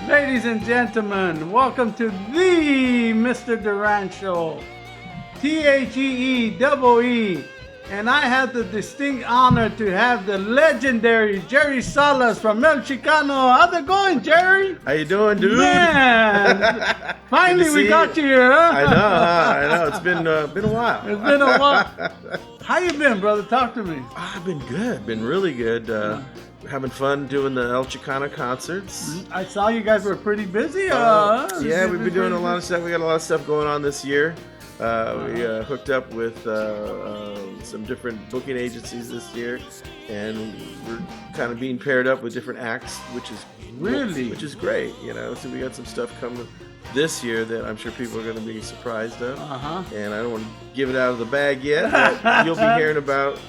Ladies and gentlemen, welcome to the Mr. Duran Show. THEEE. And I have the distinct honor to have the legendary Jerry Salas from El Chicano. How's it going, Jerry? How you doing, dude? Man, finally we got you here, huh? I know. It's been a while. It's been a while. How you been, brother? Talk to me. I've been good. Been really good. Having fun doing the El Chicano concerts. I saw you guys were pretty busy. Yeah, we've been doing a lot of stuff. We got a lot of stuff going on this year. We hooked up with some different booking agencies this year, and we're kind of being paired up with different acts, which is great, you know. So we got some stuff coming this year that I'm sure people are going to be surprised of, and I don't want to give it out of the bag yet, but you'll be hearing about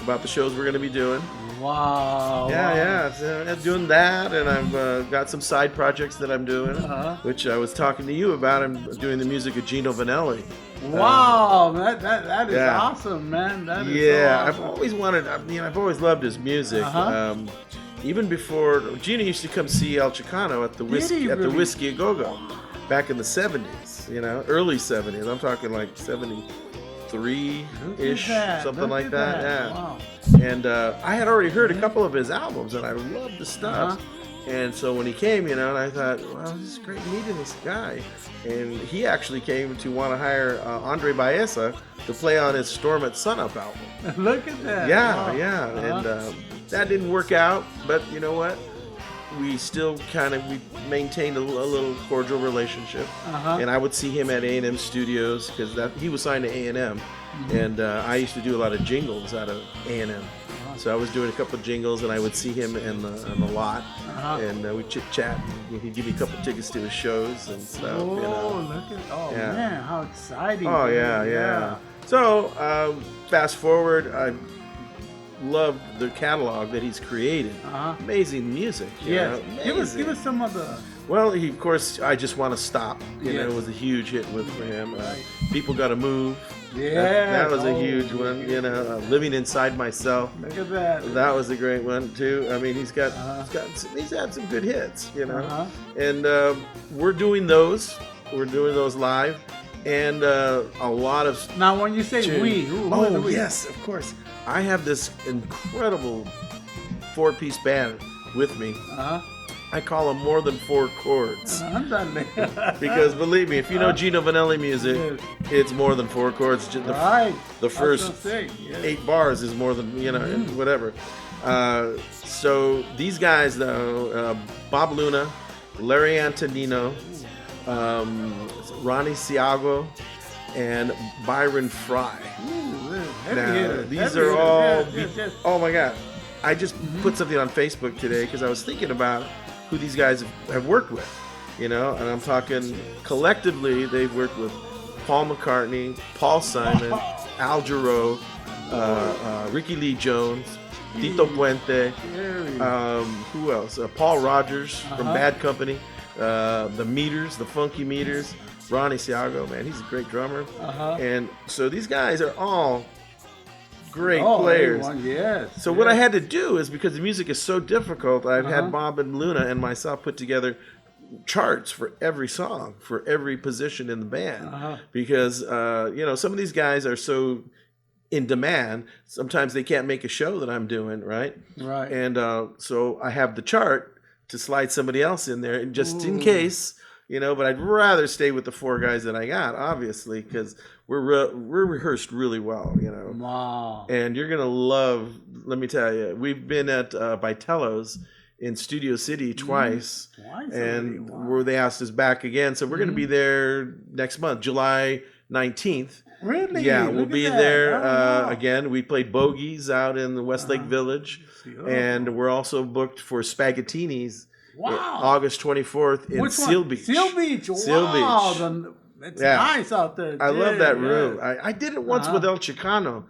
the shows we're going to be doing. Wow. Yeah. So I'm doing that, and I've got some side projects that I'm doing, which I was talking to you about. I'm doing the music of Gino Vannelli. Wow, that is awesome, man. That is so awesome. I've always wanted. I've always loved his music. Even before Gino used to come see El Chicano at the Whiskey A Go Go back in the '70s. You know, early '70s. I'm talking like '73-ish, something like that. Yeah. Wow. And I had already heard a couple of his albums, and I loved the stuff. And so when he came, and I thought, wow, this is great meeting this guy. And he actually came to want to hire Andre Baeza to play on his Storm at Sunup album. Look at that. Yeah. And that didn't work out, but you know what? We still we maintained a little cordial relationship. And I would see him at A&M Studios because he was signed to A&M. And I used to do a lot of jingles out of A&M. So I was doing a couple of jingles, and I would see him in the lot, and we'd chit-chat. He'd give me a couple of tickets to his shows and stuff. Man, how exciting. Oh, yeah. So, fast forward, I love the catalog that he's created. Amazing music. Yes. Give us some of the... Well, of course, I Just Want to Stop. It was a huge hit for him. People Gotta Move. Yeah, that was a huge one. Living Inside Myself. Look at that. That was a great one too. I mean, he's had some good hits, And we're doing those. We're doing those live, and a lot of. Now, when you say we, who are we? Yes, of course. I have this incredible 4-piece band with me. I call them More Than 4 Chords. Because believe me, if you know Gino Vannelli music, it's more than 4 chords. The first 8 bars is more than, whatever. So these guys, though, Bob Luna, Larry Antonino, Ronnie Siago, and Byron Fry. These are all... Oh, my God. I just put something on Facebook today because I was thinking about who these guys have worked with, and I'm talking collectively. They've worked with Paul McCartney, Paul Simon, Al Jarreau, Ricky Lee Jones, Tito Puente, who else? Paul Rogers from Bad Company, the Meters, the Funky Meters, Ronnie Siago, man, he's a great drummer, and so these guys are all great players. So what I had to do is, because the music is so difficult, I've had Bob and Luna and myself put together charts for every song, for every position in the band, because some of these guys are so in demand. Sometimes they can't make a show that I'm doing, right? And so I have the chart to slide somebody else in there, and just in case. But I'd rather stay with the 4 guys that I got, obviously, because we're rehearsed really well, Wow. And you're gonna love. Let me tell you, we've been at Vitello's in Studio City twice, and where they asked us back again. So we're gonna be there next month, July 19th. Really? Yeah, we'll be there again. We played Bogies out in the Westlake Village, and we're also booked for Spaghettini's. Wow. August 24th in Seal Beach. Seal Beach. Wow. It's nice out there. I love that room. I did it once with El Chicano.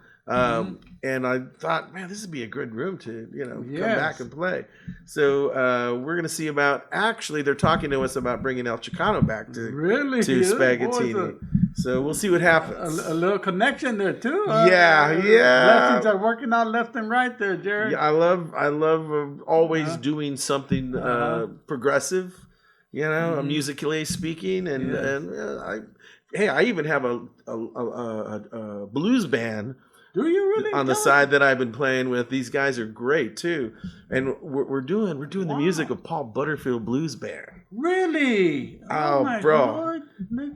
And I thought, man, this would be a good room to, come back and play. So we're going to see about, actually, they're talking to us about bringing El Chicano back to Spaghettini. So we'll see what happens. A little connection there too. Yeah. Blessings are working out left and right there, Jerry. Yeah, I love always doing something progressive. you know, musically speaking, and I even have a blues band. Do you really? On the side that I've been playing with. These guys are great too, and we're doing the music of Paul Butterfield Blues Band. Really? Oh, my bro, Lord.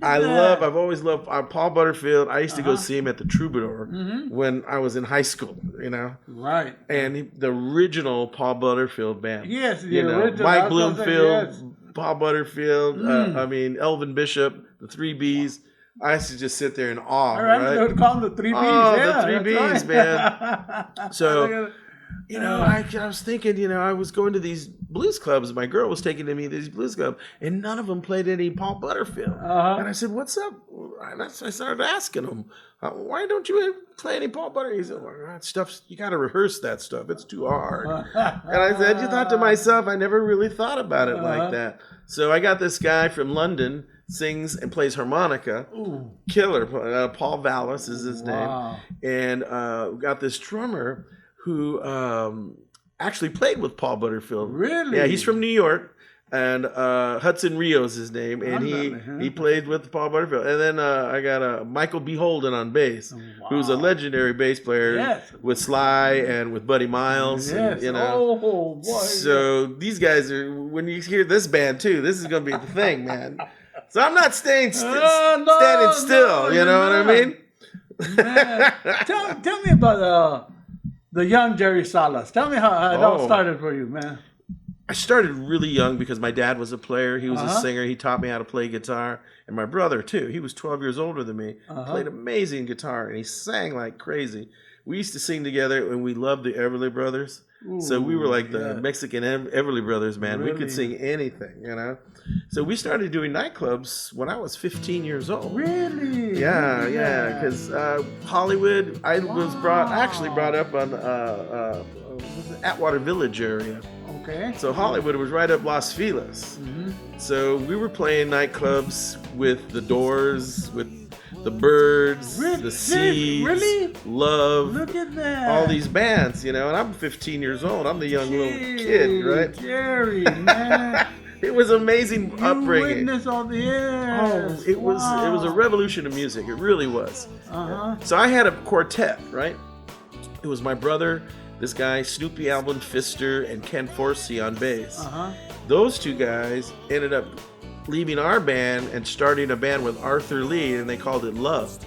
I've always loved Paul Butterfield. I used to go see him at the Troubadour when I was in high school, you know. Right. And the original Paul Butterfield band. Yes, the original. Mike Bloomfield, Paul Butterfield. Elvin Bishop, the 3 Bs. I used to just sit there in awe, right? They would call them the 3 Bs. Oh, the 3 Bs, man. So, you know, I was thinking, you know, I was going to these blues clubs. My girl was taking me to these blues clubs, and none of them played any Paul Butterfield. And I said, "What's up?" And I started asking him, "Why don't you play any Paul Butterfield?" He said, "Well, that stuff's, you got to rehearse that stuff. It's too hard." And I said, "You thought to myself, I never really thought about it like that." So I got this guy from London, sings and plays harmonica. Ooh. Killer. Paul Vallis is his name. And got this drummer who actually played with Paul Butterfield. Really? Yeah, he's from New York. And Hudson Rio's his name. And he played with Paul Butterfield. And then I got Michael B. Holden on bass, who's a legendary bass player with Sly and with Buddy Miles. Yes. And, you know. Oh, boy. So these guys are, when you hear this band too, this is going to be the thing, man. So I'm not standing still, you know what I mean? Tell me about the young Jerry Salas. Tell me how it all started for you, man. I started really young because my dad was a player. He was a singer. He taught me how to play guitar. And my brother, too. He was 12 years older than me. Played amazing guitar, and he sang like crazy. We used to sing together, and we loved the Everly Brothers. Ooh, so we were like the Mexican Everly Brothers, man. Really? We could sing anything, you know. So we started doing nightclubs when I was 15 years old. Really? Yeah. Because Hollywood, I was brought up on Atwater Village area. Okay. So Hollywood was right up Los Feliz. So we were playing nightclubs with the Doors, with the Birds, the Seeds, Love. Look at that. All these bands, you know, and I'm 15 years old. I'm the young little kid, right? Jerry, man. It was amazing upbringing. You witnessed all the it was a revolution of music. It really was. So I had a quartet, right? It was my brother, this guy, Snoopy Alvin Pfister, and Ken Forsey on bass. Those two guys ended up leaving our band and starting a band with Arthur Lee, and they called it Love.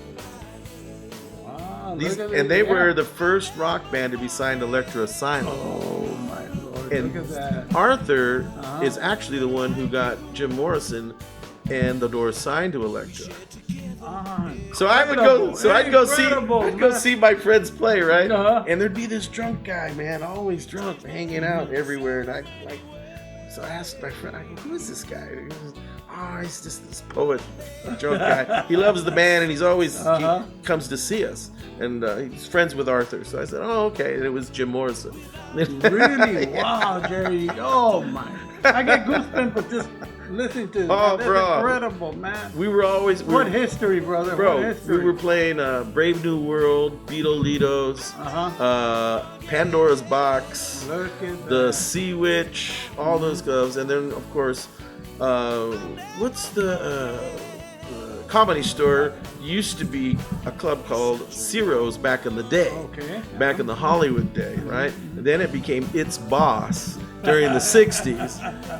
Wow, they were the first rock band to be signed to Elektra Asylum. Oh my Lord! And look at that. Arthur is actually the one who got Jim Morrison and the Doors signed to Elektra. So I'd go see my friends play, right? And there'd be this drunk guy, man, always drunk, hanging out everywhere, and so I asked my friend, who is this guy? He goes, he's just this poet, drunk guy. He loves the band, and he comes to see us. And he's friends with Arthur. So I said, okay. And it was Jim Morrison. Really? Wow, Jerry. Oh, my. I get goosebumps with just listening to That's incredible, man. What history, brother? Bro, what history? We were playing Brave New World, Beatles, Pandora's Box, the Sea Witch, all those clubs. And then, of course, what's the Comedy Store used to be a club called Ciro's back in the day. Back in the Hollywood day, right? And then it became It's Boss during the 60s.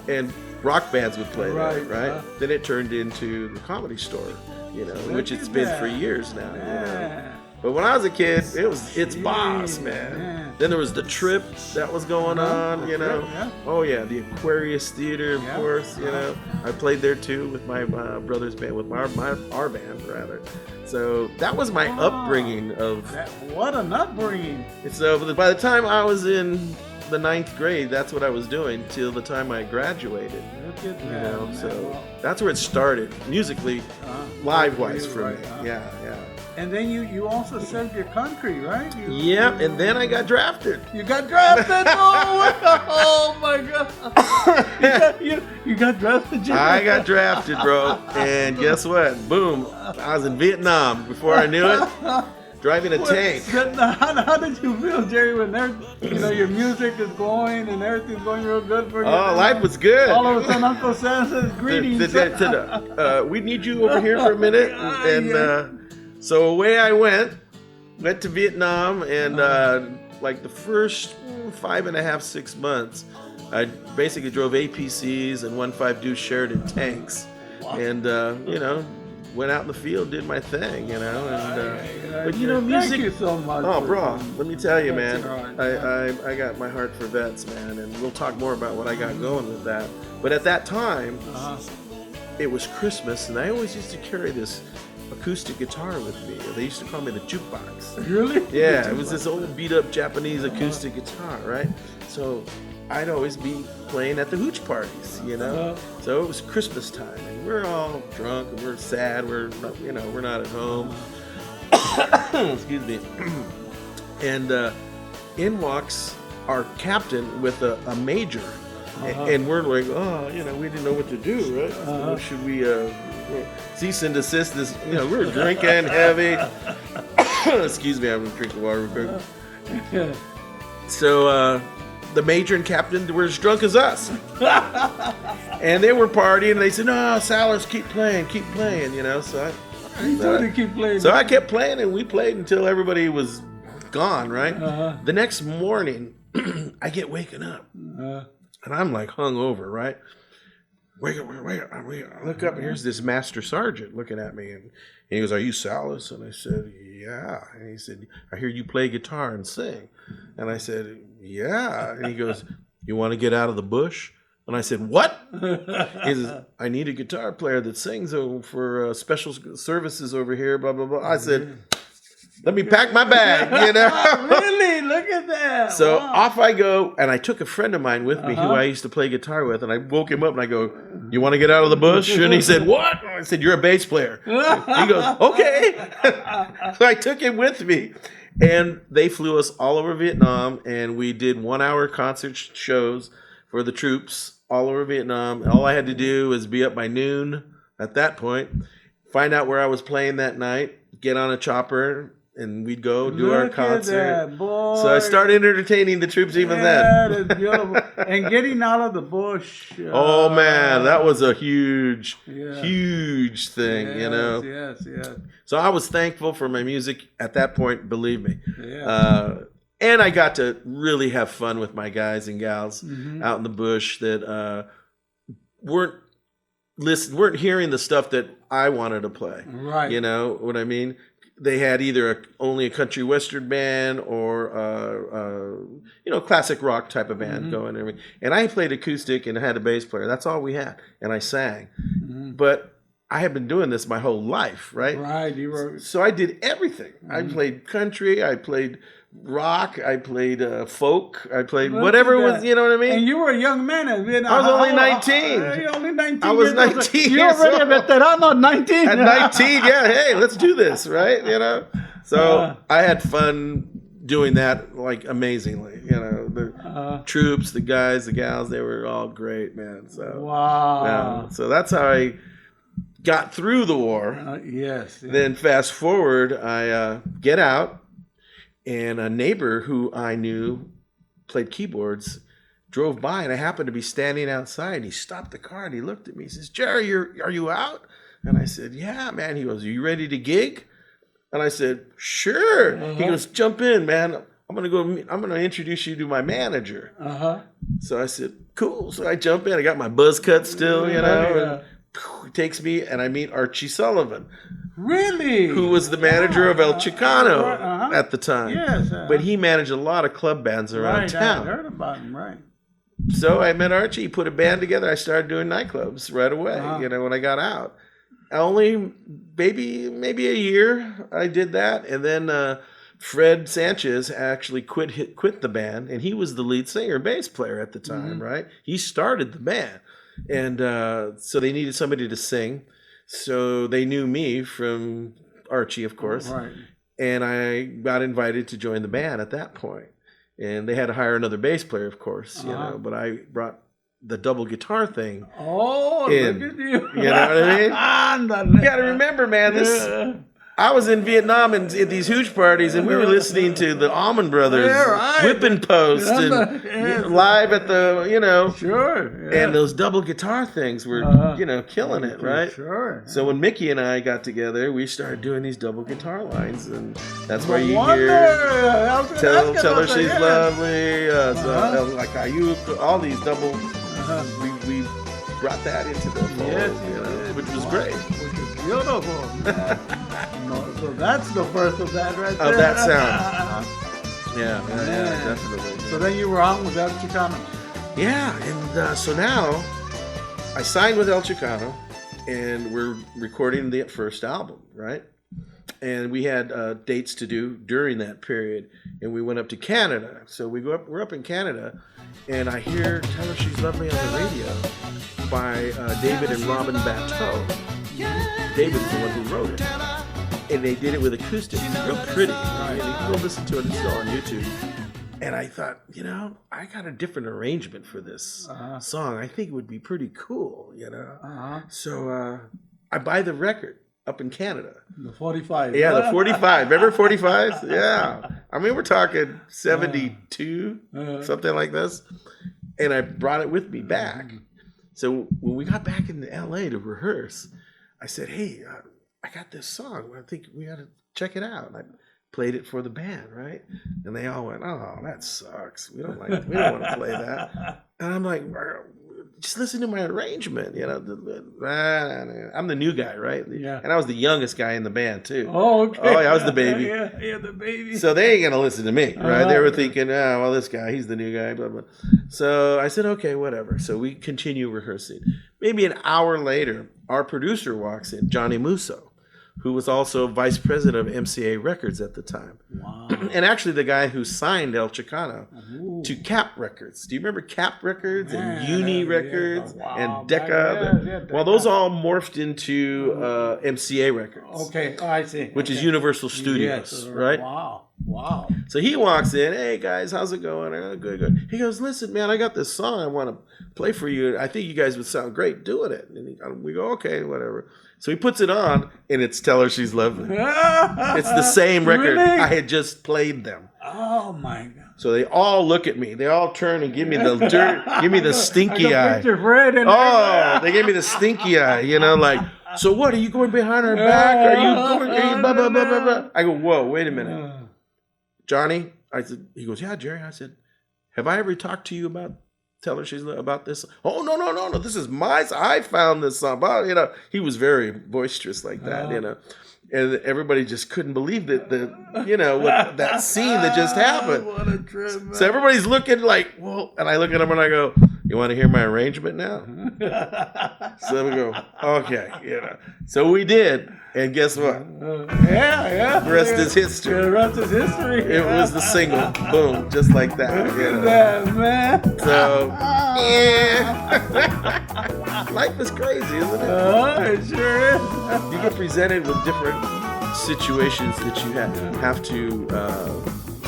And rock bands would play there, right? Then it turned into the Comedy Store, you know, which it's been for years now. You know? But when I was a kid, It's Boss, man. Then there was the Trip that was going on, you know. Oh yeah, the Aquarius Theater, of course, you know. I played there too with my brother's band, with our band rather. So that was my upbringing what an upbringing! So by the time I was in the 9th grade, that's what I was doing till the time I graduated. Look at that, you know, so that's where it started musically, live-wise for me. Yeah. And then you also served your country, right? And then I got drafted. You got drafted? Oh my God! You got drafted, Jim? I got drafted, bro. And guess what? Boom! I was in Vietnam before I knew it. driving a tank. How did you feel, Jerry, when your music is going and everything's going real good for you? Oh, life was good. All of a sudden, Uncle Sam says, greetings. We need you over here for a minute. So away I went to Vietnam, and like the first 5.5, 6 months, I basically drove APCs and 1.5 deuce Sheridan tanks. Wow. And, went out in the field, did my thing, but music. Thank you so much. Oh, bro, let me tell you, man, I got my heart for vets, man, and we'll talk more about what I got going with that. But at that time, it was Christmas, and I always used to carry this acoustic guitar with me. They used to call me the jukebox. Really? Yeah, it was this old beat-up Japanese acoustic guitar, right? So I'd always be playing at the hooch parties, So it was Christmas time, and we're all drunk, and we're sad. We're not at home. Excuse me. And in walks our captain with a major, and we're like, we didn't know what to do, right? Should we cease and desist this? We were drinking heavy. Excuse me, I'm drinking water real quick. So. The major and captain were as drunk as us. And they were partying, and they said, no, Salas, keep playing, So I kept playing, and we played until everybody was gone, right? The next morning, I get waking up, and I'm like hungover, right? Wake up. I look up, and here's this master sergeant looking at me, and he goes, are you Salas? And I said, yeah. And he said, I hear you play guitar and sing. And I said, yeah. And he goes, you want to get out of the bush? And I said, what? He says, I need a guitar player that sings for special services over here, blah, blah, blah. I said, let me pack my bag, Really? Look at that. So off I go, and I took a friend of mine with me who I used to play guitar with, and I woke him up, and I go, you want to get out of the bush? And he said, what? And I said, you're a bass player. He goes, okay. So I took him with me. And they flew us all over Vietnam, and we did 1-hour concert shows for the troops all over Vietnam. All I had to do was be up by noon at that point, find out where I was playing that night, get on a chopper, and we'd go do our concert. So I started entertaining the troops even then. That is beautiful. And getting out of the bush. Oh, man, that was a huge thing, Yes. So I was thankful for my music at that point, believe me. Yeah. And I got to really have fun with my guys and gals out in the bush that weren't hearing the stuff that I wanted to play. Right. You know what I mean? They had either only a country western band or classic rock type of band going. And I played acoustic and had a bass player. That's all we had. And I sang. But I had been doing this my whole life, right? Right. So I did everything. I played country. I played rock. I played folk. I played whatever it was, you know what I mean? And you were a young man at Vietnam. I was only 19. You're only 19. I was 19. You're already a veterano, 19. At 19, yeah. Hey, let's do this, right? So I had fun doing that, like, amazingly. The troops, the guys, the gals, they were all great, man. So wow. So that's how I got through the war. Yes. Then fast forward, I get out. And a neighbor who I knew played keyboards drove by, and I happened to be standing outside. He stopped the car, and he looked at me. He says, Jerry, are you out? And I said, yeah, man. He goes, are you ready to gig? And I said, sure. He goes, jump in, man. I'm going to introduce you to my manager. So I said, cool. So I jump in. I got my buzz cut still, and he takes me, and I meet Archie Sullivan. Really? Who was the manager of El Chicano at the time. Yes. But he managed a lot of club bands around town. I heard about him, right. So I met Archie. He put a band together. I started doing nightclubs right away, when I got out. Only maybe a year I did that. And then Fred Sanchez actually quit the band. And he was the lead singer, bass player at the time, right? He started the band. And so they needed somebody to sing. So they knew me from Archie, of course. Right. And I got invited to join the band at that point. And they had to hire another bass player, of course, but I brought the double guitar thing. Oh, in. look at you. You know what I mean? You got to remember, man, I was in Vietnam and at these huge parties, and we were listening to the Allman Brothers, Whipping Post, and live at the, Sure. And those double guitar things were, killing it, right? Sure. So when Mickey and I got together, we started doing these double guitar lines, and that's where you hear Tell Her She's Lovely, like Ayuk, all these double. We brought that into the fold, which was great. Beautiful. So that's the birth of that right there. Of that sound. Yeah, definitely. So then you were on with El Chicano. Yeah, and so now I signed with El Chicano, and we're recording the first album, right? And we had dates to do during that period, and we went up to Canada. So we're up in Canada, and I hear Tell Her She's Lovely on the radio by David and Robin Bateau. David's the one who wrote it. And they did it with acoustic. It's real pretty. Right? And you can go listen to it. It's still on YouTube. And I thought, I got a different arrangement for this song. I think it would be pretty cool, So I buy the record up in Canada. The 45. Yeah, the 45. Remember 45s? Yeah. I mean, we're talking 72, something like this. And I brought it with me back. So when we got back into LA to rehearse, I said, hey, I got this song. I think we got to check it out. And I played it for the band, right? And they all went, oh, that sucks. We don't want to play that. And I'm like, just listen to my arrangement. I'm the new guy, right? Yeah. And I was the youngest guy in the band too. Oh, okay. Oh, yeah, I was the baby. Yeah, the baby. So they ain't gonna listen to me, right? They were thinking, this guy, he's the new guy, blah blah. So I said, okay, whatever. So we continue rehearsing. Maybe an hour later, our producer walks in, Johnny Musso, who was also vice president of MCA Records at the time. Wow. And actually the guy who signed El Chicano to Cap Records. Do you remember Cap Records and Uni Records and Decca? Well, those all morphed into MCA Records. Okay, I see. Which is Universal Studios, right? Wow. So he walks in, hey guys, how's it going? Good. He goes, listen, man, I got this song I want to play for you. I think you guys would sound great doing it. And we go, okay, whatever. So he puts it on, and it's Tell Her She's Lovely. It's the same record. Really? I had just played them. Oh, my God. So they all look at me. They all turn and give me the dirt, give me the stinky eye. They gave me the stinky eye, like, so what, are you going behind our back? Are you blah, blah, blah, blah, blah? I go, whoa, wait a minute. Johnny, I said, he goes, yeah, Jerry. I said, have I ever talked to you about Tell Her She's about this? Oh, no. This is my song. I found this song. He was very boisterous like that, And everybody just couldn't believe that what that scene that just happened. What a trip, man. So everybody's looking like, well, and I look at him and I go, you want to hear my arrangement now? So we go, okay, So we did. And guess what? The rest is history. The rest is history. It was the single. Boom. Just like that. Look at that, man. So, life is crazy, isn't it? It sure is. You get presented with different situations that you have to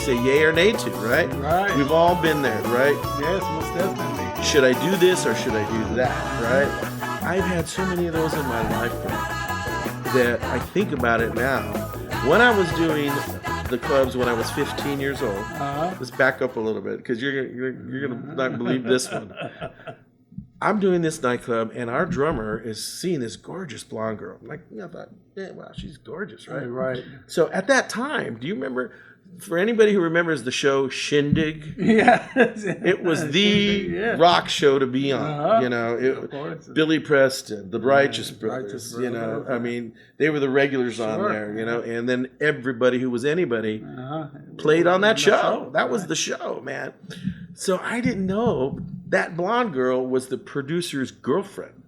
say yay or nay to, right? Right. We've all been there, right? Yes, most definitely. Should I do this or should I do that, right? I've had so many of those in my lifetime that I think about it now. When I was doing the clubs when I was 15 years old, let's back up a little bit because you're gonna not believe this one. I'm doing this nightclub and our drummer is seeing this gorgeous blonde girl. I'm like, I thought, wow, she's gorgeous, right? Right. So at that time, do you remember? For anybody who remembers the show Shindig, it was the rock show to be on. Billy Preston, the Righteous Brothers, I mean, they were the regulars on there, and then everybody who was anybody played on that show. That was the show, man. So I didn't know that blonde girl was the producer's girlfriend.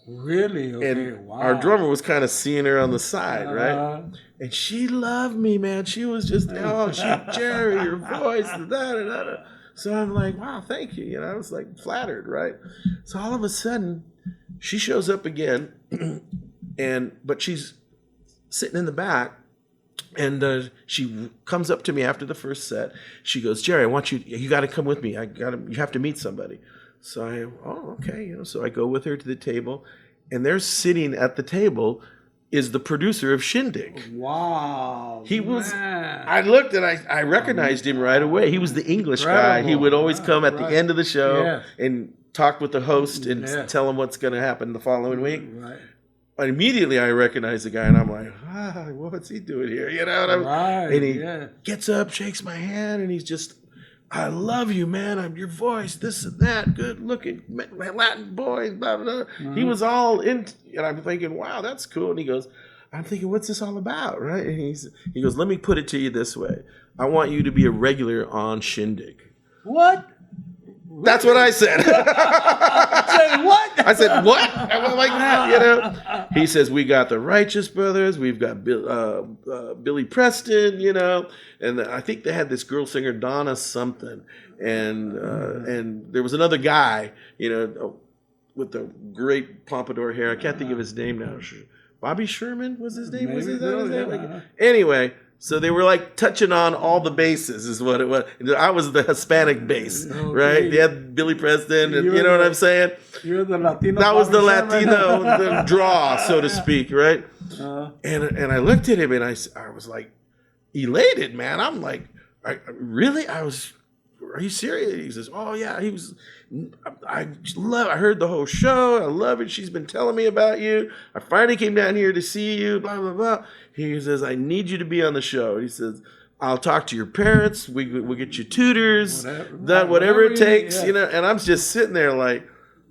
Really? Okay. And our drummer was kind of seeing her on the side, right? And she loved me, man. She was just, Jerry, your voice, da-da-da-da. So I'm like, wow, thank you. I was like flattered, right? So all of a sudden, she shows up again, but she's sitting in the back, and she comes up to me after the first set. She goes, Jerry, I want you got to come with me. You have to meet somebody. So okay. So I go with her to the table, and they're sitting at the table is the producer of Shindig. Wow. He was. Man. I looked and I recognized him right away. He was the English guy. He would always come at the end of the show and talk with the host and tell him what's going to happen the following week. Right. And immediately I recognized the guy and I'm like, what's he doing here? You know, and he gets up, shakes my hand, and he's just, I love you, man. I'm your voice, this and that, good looking Latin boy, blah, blah, blah. He was all in, and I'm thinking, wow, that's cool. And he goes, I'm thinking, what's this all about, right? And he goes, let me put it to you this way. I want you to be a regular on Shindig. What? That's what I said. Say what? I said, what? I went like that, you know. He says, we got the Righteous Brothers. We've got Billy Preston, you know. And I think they had this girl singer, Donna something. And there was another guy, you know, with the great pompadour hair. I can't think of his name now. Bobby Sherman was his name? Was his name? Anyway. So they were like touching on all the bases is what it was. I was the Hispanic base, right? They had Billy Preston, and you know what I'm saying? You're the Latino. That was the Latino the draw, so to speak, right? And I looked at him and I was like elated, man. I'm like, really? Are you serious? He says, oh yeah. I heard the whole show. I love it. She's been telling me about you. I finally came down here to see you, blah, blah, blah. He says, I need you to be on the show. He says, I'll talk to your parents. We'll get you tutors, whatever it takes, you know. And I'm just sitting there like,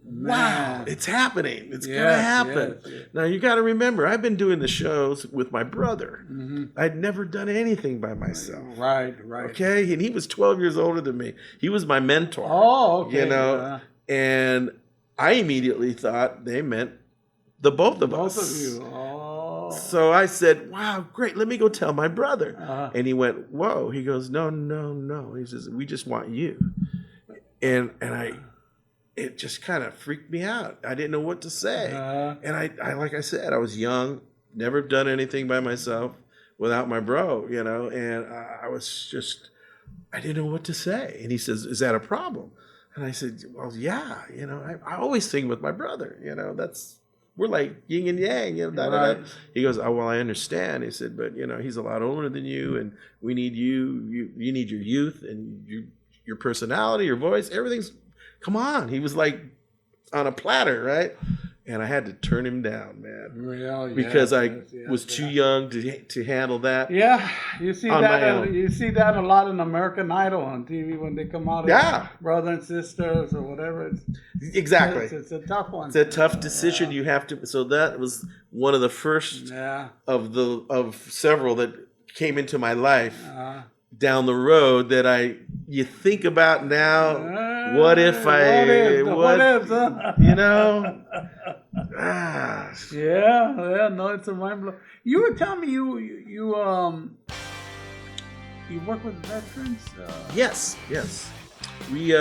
wow, it's happening. It's going to happen. Now, you got to remember, I've been doing the shows with my brother. I'd never done anything by myself. Right. Okay? And he was 12 years older than me. He was my mentor. Oh, okay. You know? And I immediately thought they meant the both of us. Both of you. Oh. So I said, wow, great. Let me go tell my brother. And he went, whoa. He goes, no. He says, we just want you. And it just kind of freaked me out. I didn't know what to say. And I like I said, I was young, never done anything by myself without my bro, you know, and I didn't know what to say. And he says, is that a problem? And I said, well, yeah, you know, I always sing with my brother, you know, we're like yin and yang, you know, da. He goes, oh, well, I understand. He said, but, you know, he's a lot older than you, and we need you need your youth and your personality, your voice, everything's, come on. He was like on a platter, right? And I had to turn him down, man, because I was too young to handle that. Yeah, you see that. You see that a lot in American Idol on TV when they come out as brother and sisters or whatever. Exactly. It's a tough one. It's a tough decision. You have to. So that was one of the first of several that came into my life down the road that you think about now. What if you know? No, it's a mind blow. You were telling me you work with veterans. Yes. We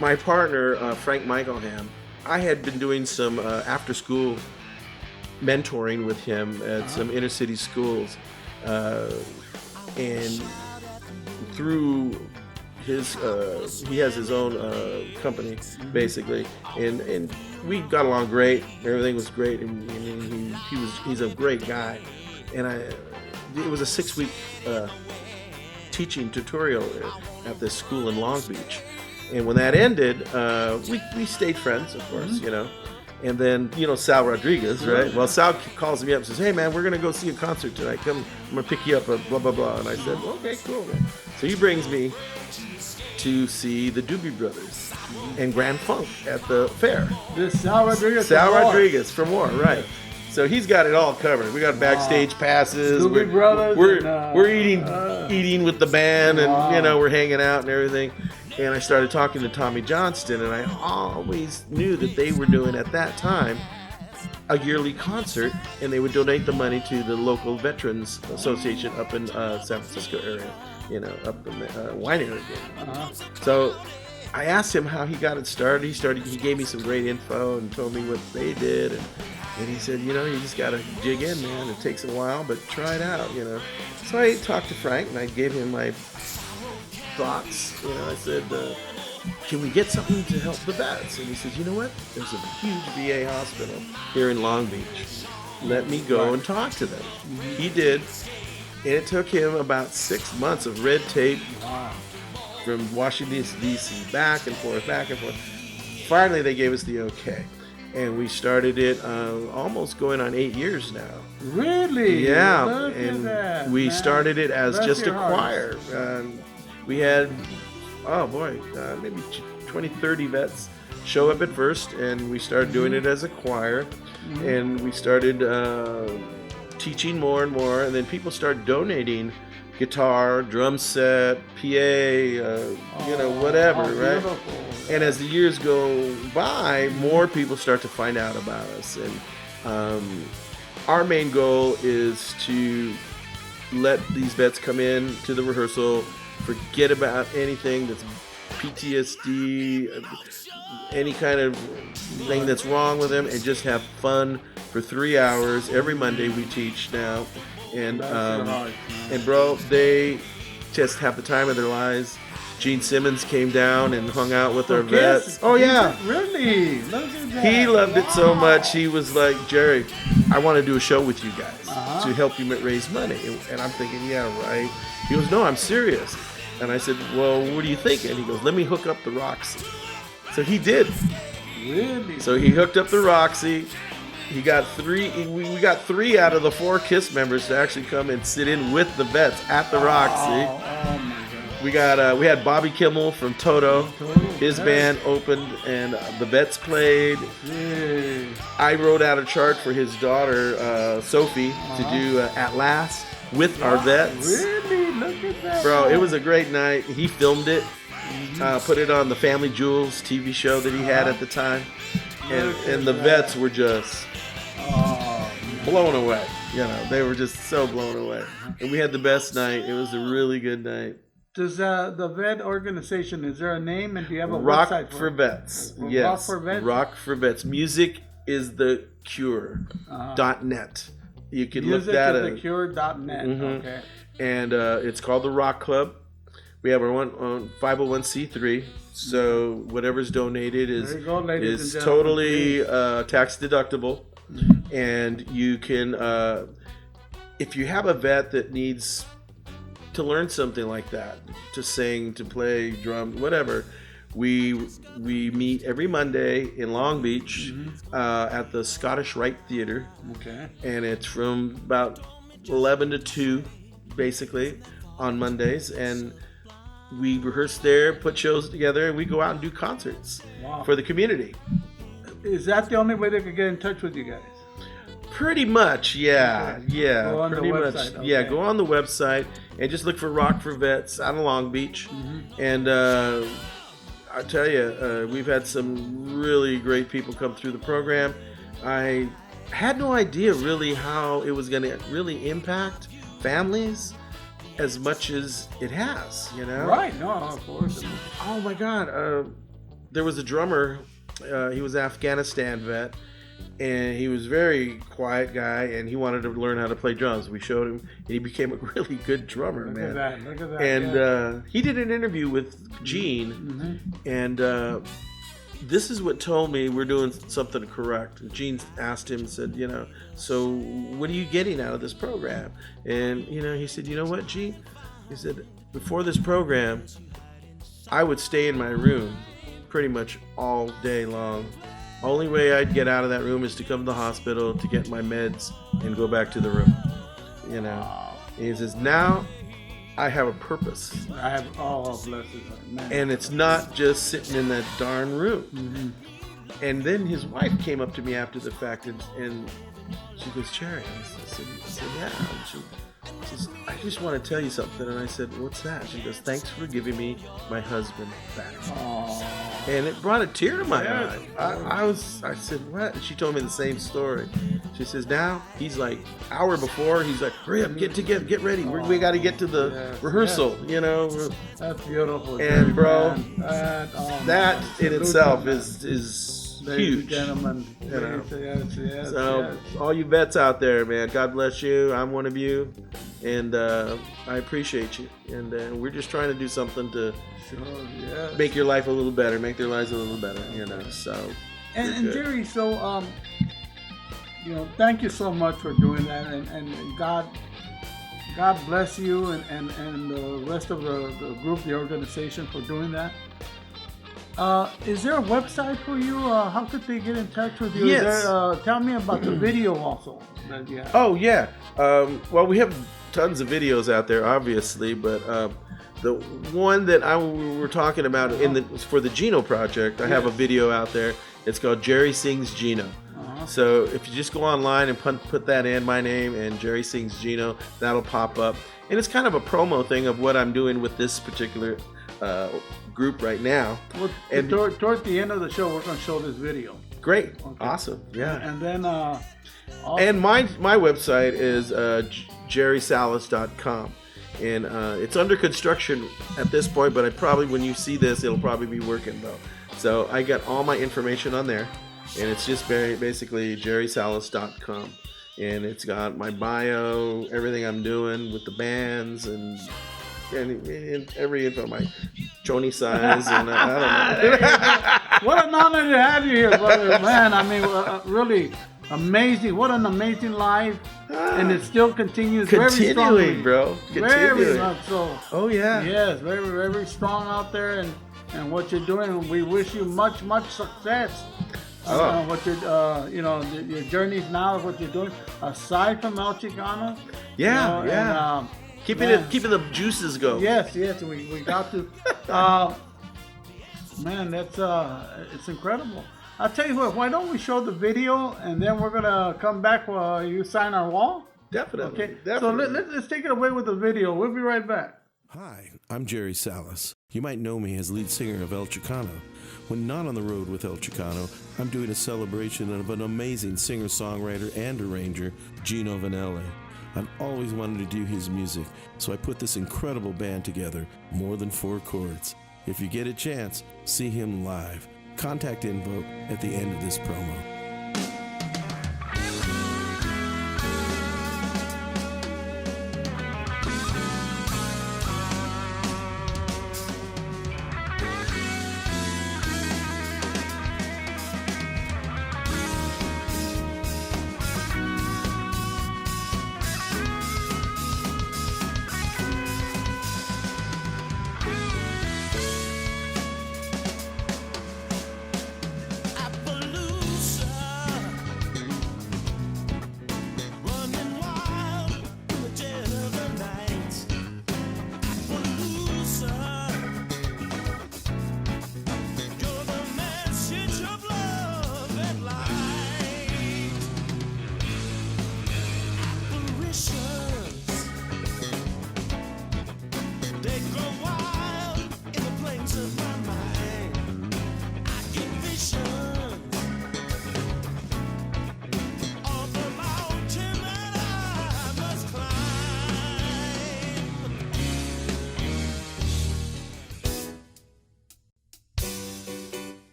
my partner Frank Michaelham. I had been doing some after school mentoring with him at some inner city schools, and through his he has his own company basically, and we got along great. Everything was great, and he's a great guy. And it was a 6-week teaching tutorial at this school in Long Beach. And when that ended, we stayed friends, of course, you know. And then, you know, Sal Rodriguez, right? Well, Sal calls me up and says, hey, man, we're going to go see a concert tonight. Come, I'm going to pick you up, blah, blah, blah. And I said, okay, cool, man. So he brings me to see the Doobie Brothers and Grand Funk at the fair. This Sal Rodriguez. Sal Rodriguez from War, right. So he's got it all covered. We got backstage passes. Doobie Brothers. We're eating with the band, and, you know, we're hanging out and everything. And I started talking to Tommy Johnston, and I always knew that they were doing at that time a yearly concert, and they would donate the money to the local Veterans Association up in San Francisco area, you know, up in the wine area. So I asked him how he got it started. He gave me some great info and told me what they did, and he said, you know, you just got to dig in, man. It takes a while, but try it out, you know. So I talked to Frank, and I gave him my thoughts. You know, I said, can we get something to help the vets? And he says, you know what? There's a huge VA hospital here in Long Beach. Let me go and talk to them. He did. And it took him about 6 months of red tape from Washington, D.C., back and forth. Finally, they gave us the okay. And we started it almost going on 8 years now. Really? Yeah. Look and at that, we man. started it as Bless just a your heart. choir. We had, maybe 20, 30 vets show up at first, and we started doing it as a choir. And we started teaching more and more, and then people started donating guitar, drum set, PA, whatever, right? Beautiful. And as the years go by, more people start to find out about us. And our main goal is to let these vets come in to the rehearsal, forget about anything that's PTSD, any kind of thing that's wrong with them, and just have fun for 3 hours. Every Monday we teach now. And bro, they just have the time of their lives. Gene Simmons came down and hung out with our vets. Oh yeah, really? Look at that. He loved it so much. He was like, Jerry, I want to do a show with you guys to help you raise money. And I'm thinking, yeah, right. He goes, no, I'm serious. And I said, well, what do you think? And he goes, let me hook up the Roxy. So he did. Really? So he hooked up the Roxy. He got we got 3 out of the 4 KISS members to actually come and sit in with the vets at the Roxy. Oh my God. We had Bobby Kimmel from Toto. His band opened, and the vets played. I wrote out a chart for his daughter, Sophie, to do At Last with our vets. Really? Look at that. Bro, it was a great night. He filmed it, put it on the Family Jewels TV show that he had at the time. And the vets were just blown away. They were just so blown away. And we had the best night. It was a really good night. Does the vet organization, is there a name, and do you have a Rock website for Vets? Rock Yes. for Vets? Rock for Vets. Music is the cure.net. You can look that up. musicithecure.net. Okay. And it's called the Rock Club. We have our own 501c3. So whatever's donated is totally tax deductible. And you can, if you have a vet that needs to learn something like that, to sing, to play drum, whatever, we meet every Monday in Long Beach at the Scottish Rite Theater. Okay. And it's from about 11 to 2, basically, on Mondays. And we rehearse there, put shows together, and we go out and do concerts for the community. Is that the only way they could get in touch with you guys? Pretty much, yeah. Okay. Yeah, go on pretty the much. website. Okay. Yeah, go on the website and just look for Rock for Vets out of Long Beach. And I tell you, we've had some really great people come through the program. I had no idea really how it was going to really impact families as much as it has, Right, no, of course. Oh my God. There was a drummer, he was an Afghanistan vet, and he was a very quiet guy, and he wanted to learn how to play drums. We showed him, and he became a really good drummer, man. Look at that. And he did an interview with Gene, and this is what told me we're doing something correct. Gene asked him, said, so what are you getting out of this program? And, he said, you know what, Gene? He said, before this program, I would stay in my room pretty much all day long. Only way I'd get out of that room is to come to the hospital to get my meds and go back to the room. And he says, now I have a purpose. I have blessings, man. And it's not just sitting in that darn room. And then his wife came up to me after the fact, and she goes, Cherry. I said, yeah. And she says, I just want to tell you something. And I said, what's that? She goes, thanks for giving me my husband back. And it brought a tear to my eye. I said, what? And she told me the same story. She says, now he's like, hour before, he's like, hurry up, get ready. We got to get to the rehearsal, That's beautiful. And bro, that in itself is huge. Gentlemen. So all you vets out there, man, God bless you. I'm one of you. and I appreciate you. And we're just trying to do something to make your life a little better, make their lives a little better, you know. So, and Jerry, so you know, thank you so much for doing that, and God bless you and the rest of the group, the organization, for doing that. Is there a website for you? How could they get in touch with you? Yes. Tell me about the video also that you have. Oh yeah. Well, we have tons of videos out there, obviously, but the one that we were talking about for the Gino project, I have a video out there. It's called Jerry Sings Gino. So if you just go online and put that in, my name and Jerry Sings Gino, that'll pop up. And it's kind of a promo thing of what I'm doing with this particular group right now. Well, and toward the end of the show, we're going to show this video. Great. Okay. Awesome. Yeah. And then and my website is jerrysalas.com. And it's under construction at this point, but when you see this, it'll probably be working though. So I got all my information on there. And it's just basically jerrysalas.com. And it's got my bio, everything I'm doing with the bands, and every info, my choni size, and I don't know. What an honor to have you here, brother. Man, I mean, really amazing. What an amazing life. And it still continues very strongly. Bro. Very much so. Oh, yeah. Yes, very, very strong out there. And what you're doing, we wish you much, much success. What your journeys now, what you're doing, aside from El Chicano. Yeah, you know, and, keeping the juices going. Yes, we got to. Man, that's it's incredible. I'll tell you what. Why don't we show the video and then we're gonna come back while you sign our wall? Definitely. Okay. Definitely. So let's take it away with the video. We'll be right back. Hi, I'm Jerry Salas. You might know me as lead singer of El Chicano. When not on the road with El Chicano, I'm doing a celebration of an amazing singer-songwriter and arranger, Gino Vannelli. I've always wanted to do his music, so I put this incredible band together, More Than Four Chords. If you get a chance, see him live. Contact info at the end of this promo.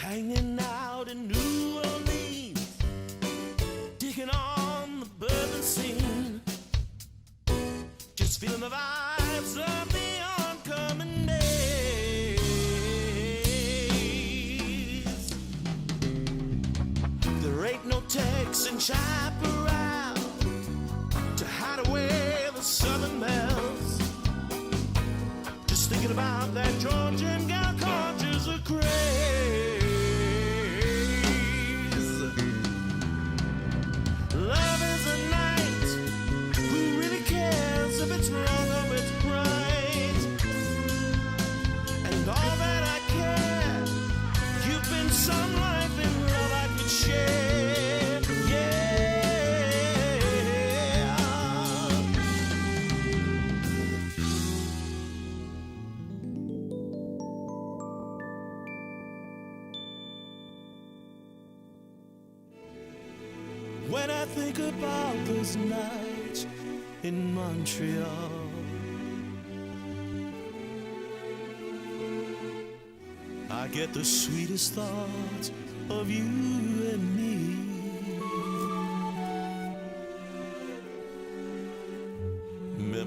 Hanging out in New Orleans, digging on the bourbon scene, just feeling the vibes of the oncoming days. There ain't no Texan chaparral to hide away the southern bells. Just thinking about that Georgian gal conjures a craze. Love is a night. Who really cares if it's wrong or it's right? And all that I care, you've been some life in love I could share. Yeah. When I think about those nights in Montreal, I get the sweetest thoughts of you and me.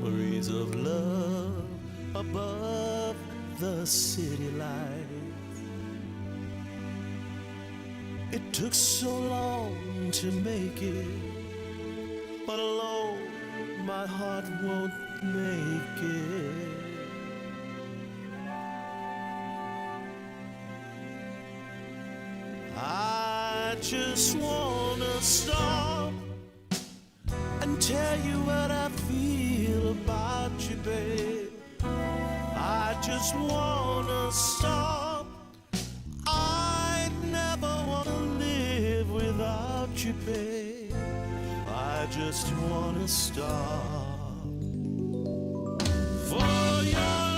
memories of love above the city lights. It took so long to make it, but alone my heart won't make it. I just wanna stop and tell you what I feel about you, babe. I just wanna stop. I'd never wanna live without you, babe. I just wanna stop for your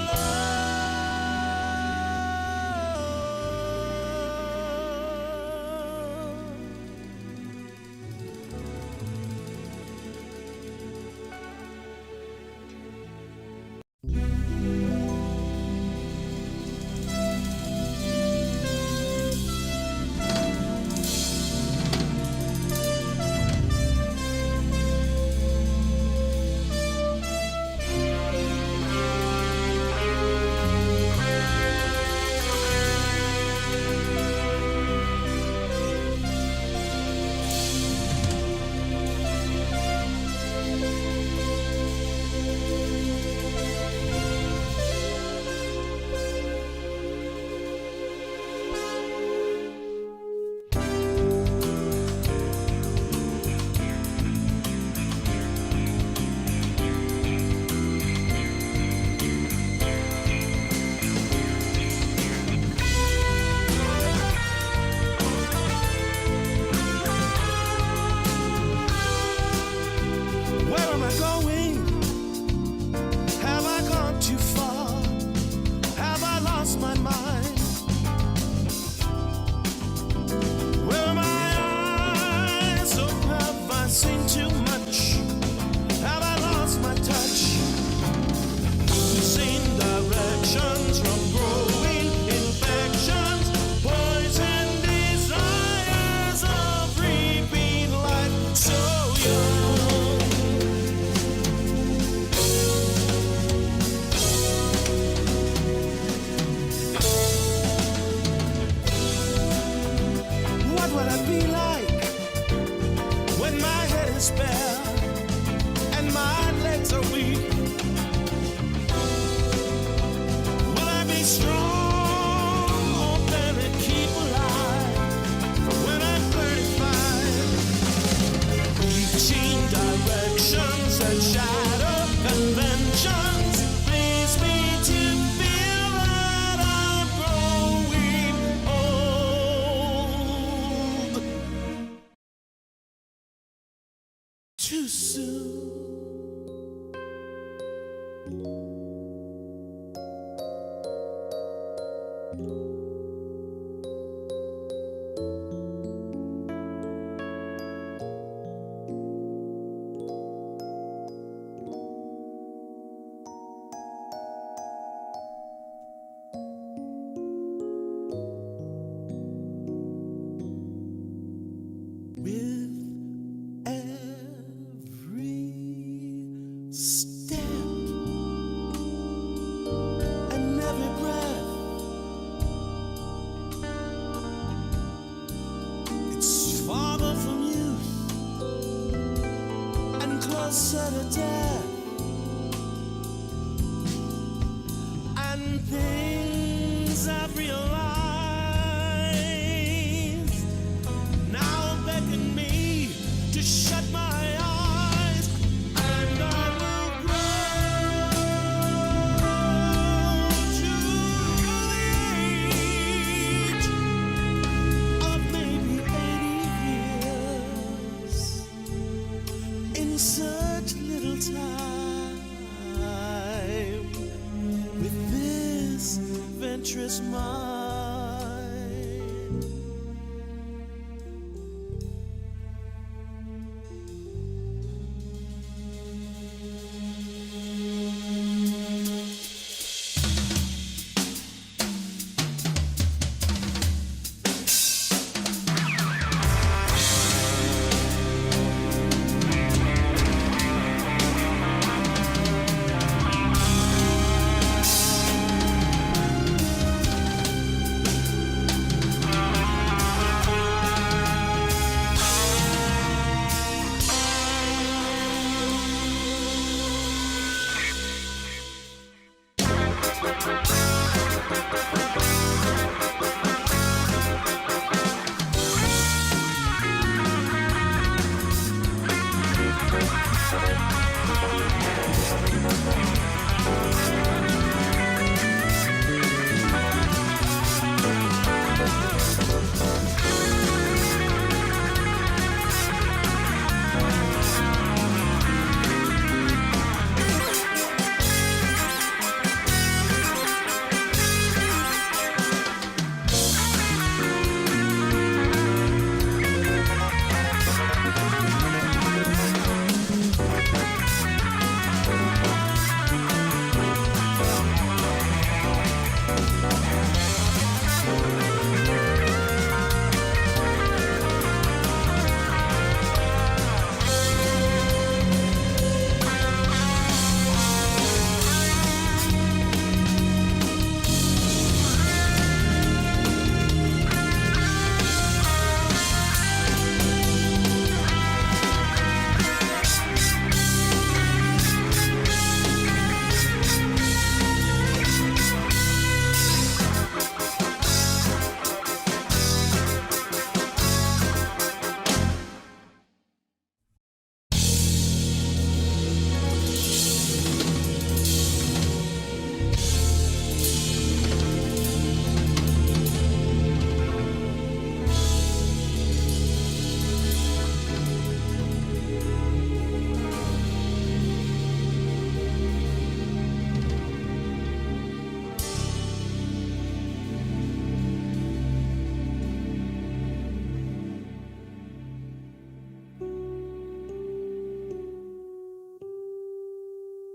too soon. And things I've realized now beckon me to shut my eyes, and I will grow to the age of maybe 80 years in such little time with this venturous mind.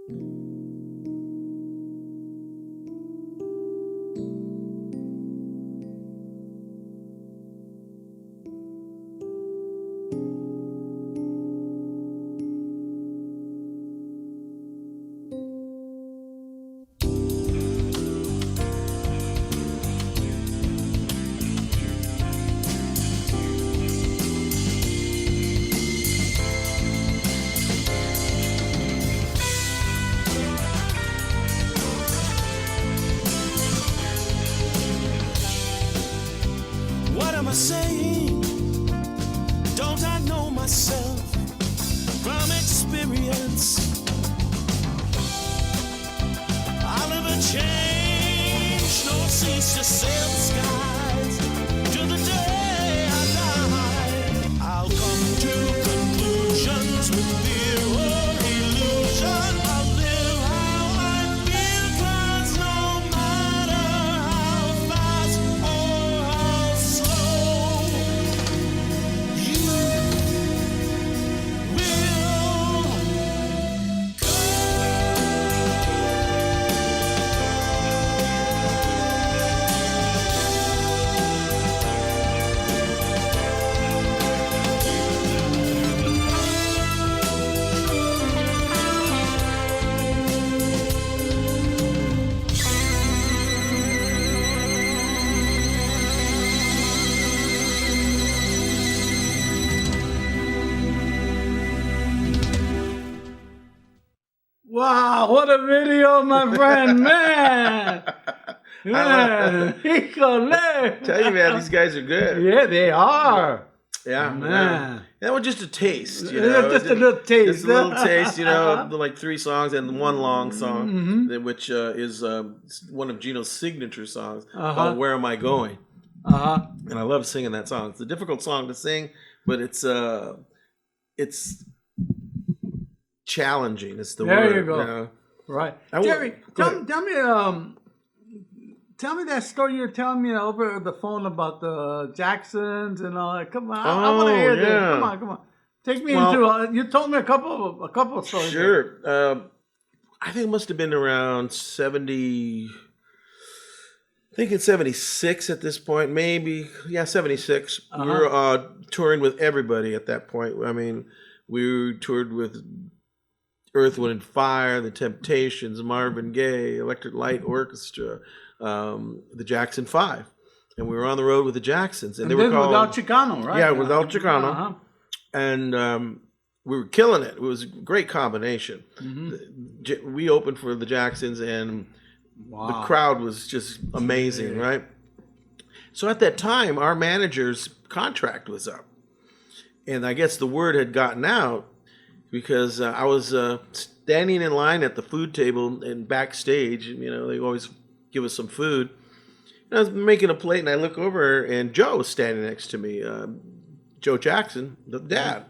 What am I saying? Don't I know myself from experience? I'll never change, nor cease to sail the skies to the day I die. I'll come to conclusions with fear or illusion. I'll live how I feel, 'cause no matter how fast or how slow, you will go. Wow, what a video, my friend, man. Man, híjole. Tell you, man, these guys are good. Yeah, they are. Yeah, Man. That was just a taste, you Yeah, know. just a little taste. Just a little taste, you know, like 3 songs and one long song, which is one of Gino's signature songs called "Where Am I Going?" Uh-huh. And I love singing that song. It's a difficult song to sing, but it's challenging. It's the There word. you go. know. Right. I will- Jerry, go tell me that story you were telling me over the phone about the Jacksons and all that. Come on, I Oh, want to hear this. yeah. Come on. Take me Well- into. You told me a couple of stories. Sure. I think it must have been around 70. I think it's 76 at this point, maybe. Yeah, 76. We were touring with everybody at that point. I mean, we toured with Earth, Wind, and Fire, The Temptations, Marvin Gaye, Electric Light Orchestra, the Jackson 5. And we were on the road with the Jacksons. And they were called... without Chicano, right? Yeah, without Chicano. Uh-huh. And we were killing it. It was a great combination. We opened for the Jacksons, and the crowd was just amazing, right? So at that time, our manager's contract was up. And I guess the word had gotten out because I was standing in line at the food table and backstage. You know, they always give us some food. And I was making a plate, and I look over, and Joe was standing next to me, Joe Jackson, the dad.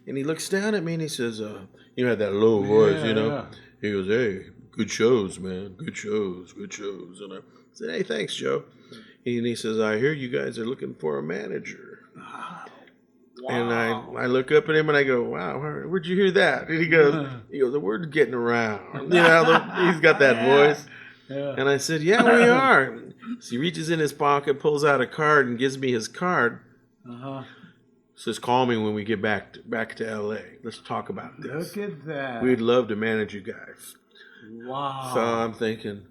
And he looks down at me, and he says, you had that low voice, you know. Yeah. He goes, "Hey, good shows, man. Good shows, good shows." And I said, "Hey, thanks, Joe." And he says, "I hear you guys are looking for a manager." And I look up at him and I go, "Wow, where'd you hear that?" And he goes, "The word's getting around." You know, he's got that voice. Yeah. And I said, "Yeah, we are." So he reaches in his pocket, pulls out a card, and gives me his card. Says, "Call me when we get back to L.A. Let's talk about this. Look at that. We'd love to manage you guys." Wow. So I'm thinking,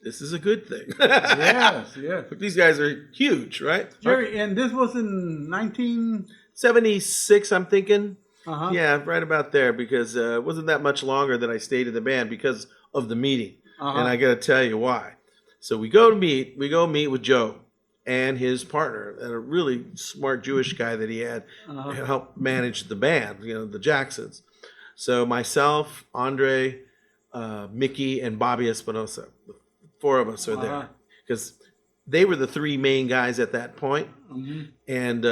this is a good thing. Yes. These guys are huge, right? Jerry, and this was in 19... 76, I'm thinking. Uh-huh. Yeah, right about there, because it wasn't that much longer that I stayed in the band because of the meeting. And I got to tell you why. So we go meet with Joe and his partner, and a really smart Jewish guy that he had helped manage the band, you know, the Jacksons. So myself, Andre, Mickey, and Bobby Espinosa, the 4 of us are there. Because they were the 3 main guys at that point. And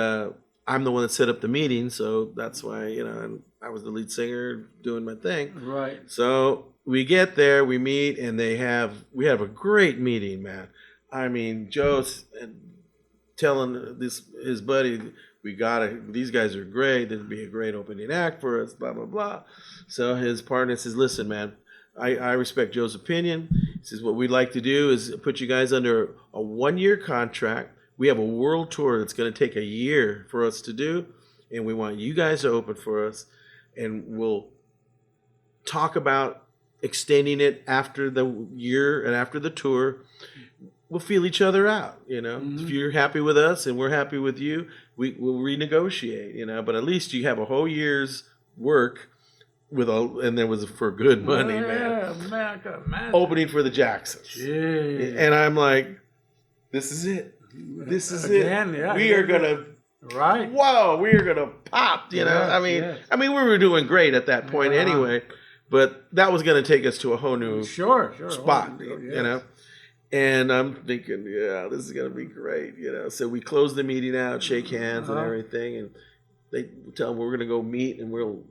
I'm the one that set up the meeting, so that's why, you know, and I was the lead singer doing my thing. Right. So we get there, we meet, and we have a great meeting, man. I mean, Joe's telling his buddy, these guys are great. There'd be a great opening act for us, blah, blah, blah. So his partner says, listen, man, I respect Joe's opinion. He says, what we'd like to do is put you guys under a 1-year contract. We have a world tour that's going to take a year for us to do, and we want you guys to open for us, and we'll talk about extending it after the year and after the tour. We'll feel each other out, you know. If you're happy with us and we're happy with you, we'll renegotiate, you know. But at least you have a whole year's work and there was for good money, man. Opening for the Jacksons. And I'm like, this is it. This is it. Yeah, we are gonna we are gonna pop, you know. I mean, we were doing great at that point anyway, but that was gonna take us to a whole new spot, you know. And I'm thinking, yeah, this is gonna be great, you know. So we close the meeting out, shake hands and everything, and they tell them we're gonna go meet and we'll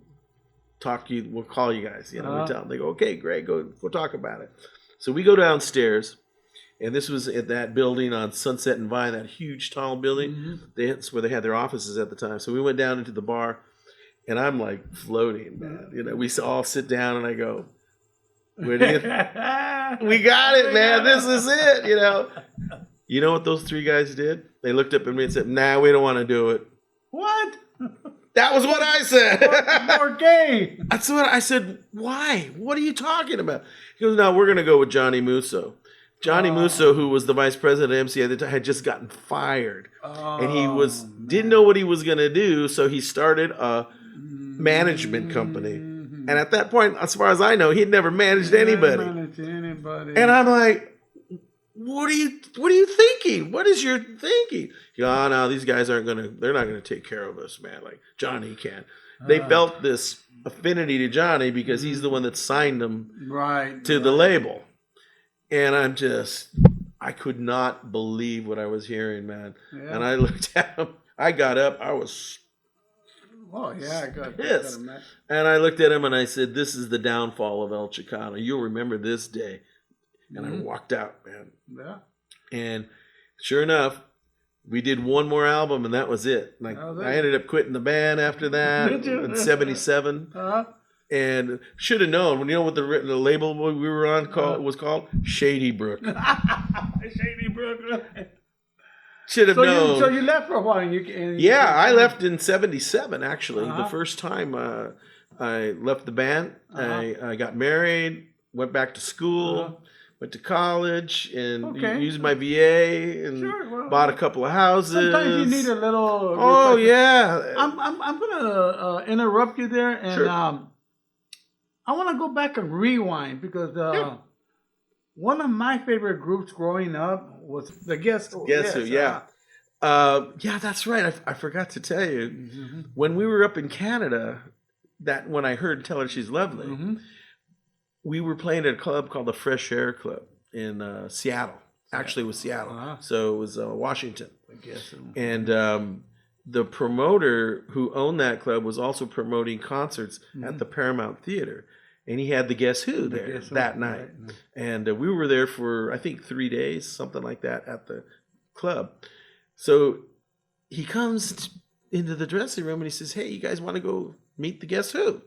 talk to you. We'll call you guys, you know. We tell them, they go, okay, great, we'll talk about it. So we go downstairs, and this was at that building on Sunset and Vine, that huge tall building. That's where they had their offices at the time. So we went down into the bar, and I'm like floating, man. You know, we all sit down, and I go, where do you? We got it, man. This is it. You know. You know what those 3 guys did? They looked up at me and said, "Nah, we don't want to do it." What? That was what I said. More gay. That's what I said. Why? What are you talking about? He goes, "No, we're going to go with Johnny Musso." Johnny Musso, who was the vice president of MC at the time, had just gotten fired, and he didn't know what he was going to do, so he started a management company. And at that point, as far as I know, he'd never managed anybody. And I'm like, what are you thinking? What is your thinking? You go, oh, no, these guys they're not gonna take care of us, man. Like Johnny can. They felt this affinity to Johnny because he's the one that signed them to the label. And I could not believe what I was hearing, man. Yeah. And I looked at him. I got up. I was pissed. And I looked at him and I said, this is the downfall of El Chicano. You'll remember this day. And I walked out, man. Yeah. And sure enough, we did one more album and that was it. Like I ended up quitting the band after that in 77. And should have known. You know what the label we were on was called? Shady Brook. Shady Brook. Should have known. So you left for a while. I left in 77, actually. The first time I left the band. I got married, went back to school, went to college, and used my VA and bought a couple of houses. Sometimes you need a little... Oh, yeah. I'm going to interrupt you there. And sure. I want to go back and rewind because one of my favorite groups growing up was the Guess Who. Guess Who, yeah. Yeah, that's right. I forgot to tell you. When we were up in Canada, when I heard Tell Her She's Lovely, we were playing at a club called the Fresh Air Club in Seattle. Actually, it was Seattle. So it was Washington. I guess. And the promoter who owned that club was also promoting concerts at the Paramount Theater. And he had the Guess Who there that night. Right. And we were there for, I think, 3 days, something like that, at the club. So he comes into the dressing room and he says, hey, you guys want to go meet the Guess Who?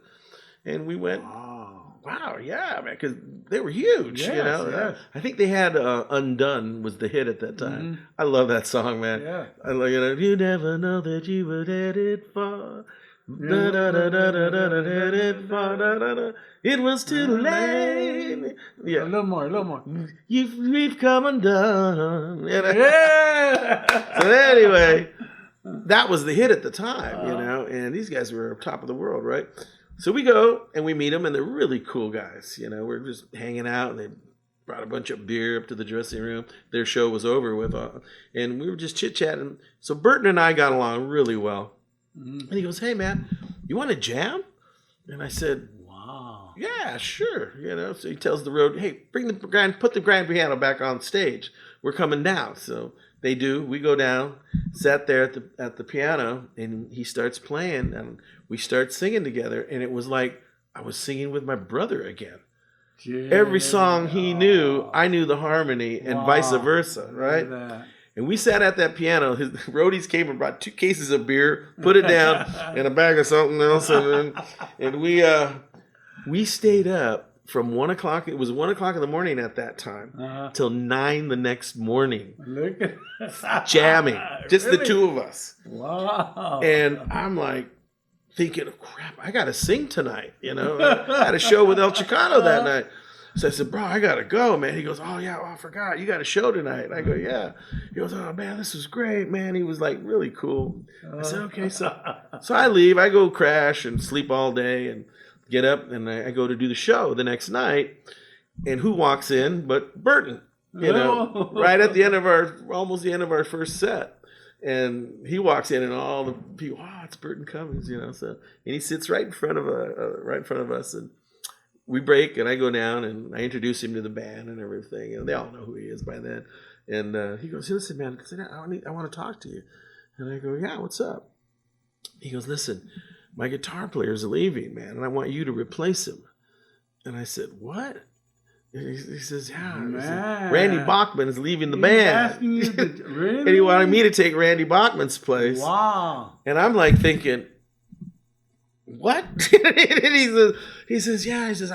And we went, wow, yeah, man, because they were huge, you know. Yes. I think they had Undone was the hit at that time. I love that song, man. Yeah. I love it. You never know that you were headed far. It was too late. Yeah, a little more. We've come undone. Yeah. So anyway, that was the hit at the time, you know. And these guys were top of the world, right? So we go and we meet them, and they're really cool guys. You know, we're just hanging out, and they brought a bunch of beer up to the dressing room. Their show was over with, and we were just chit chatting. So Burton and I got along really well. And he goes, hey, man, you want to jam? And I said, wow. Yeah, sure. You know, so he tells the road, hey, put the grand piano back on stage. We're coming down. So they do. We go down, sat there at the piano, and he starts playing, and we start singing together. And it was like I was singing with my brother again. Yeah. Every song he knew, I knew the harmony, and vice versa, right? And we sat at that piano. His roadies came and brought 2 cases of beer, put it down, and a bag of something else, and we stayed up from 1 o'clock. It was 1 o'clock in the morning at that time till 9 the next morning. Look at jamming, just really? The 2 of us. Wow! And I'm like thinking, oh, crap, I got to sing tonight. You know, I had a show with El Chicano that night. So I said, bro, I got to go, man. He goes, oh, yeah, I forgot. You got a show tonight. And I go, yeah. He goes, oh, man, this was great, man. He was like really cool. I said, okay. So I leave. I go crash and sleep all day and get up, and I go to do the show the next night. And who walks in but Burton, you know, right at the end of almost the end of our first set. And he walks in, and all the people, oh, it's Burton Cummings, you know. So, and he sits right in front of us, and we break, and I go down, and I introduce him to the band and everything, and they all know who he is by then. And he goes, hey, listen, man, I want to talk to you. And I go, yeah, what's up? He goes, listen, my guitar player's leaving, man, and I want you to replace him. And I said, what? And he says, yeah, Randy Bachman is leaving the band. Asking you to, really? And he wanted me to take Randy Bachman's place. Wow. And I'm like thinking, what? And he says, yeah. He says,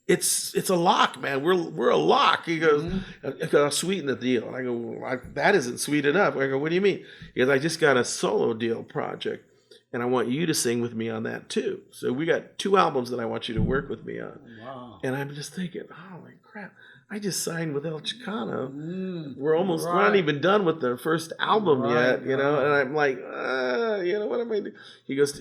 it's a lock, man. We're a lock. He goes, I'll sweeten the deal. And I go, that isn't sweet enough. I go, what do you mean? He goes, I just got a solo deal project, and I want you to sing with me on that too. So we got 2 albums that I want you to work with me on. Wow. And I'm just thinking, holy crap. I just signed with El Chicano. We're not even done with their first album yet, you know. And I'm like, you know, what am I doing? He goes,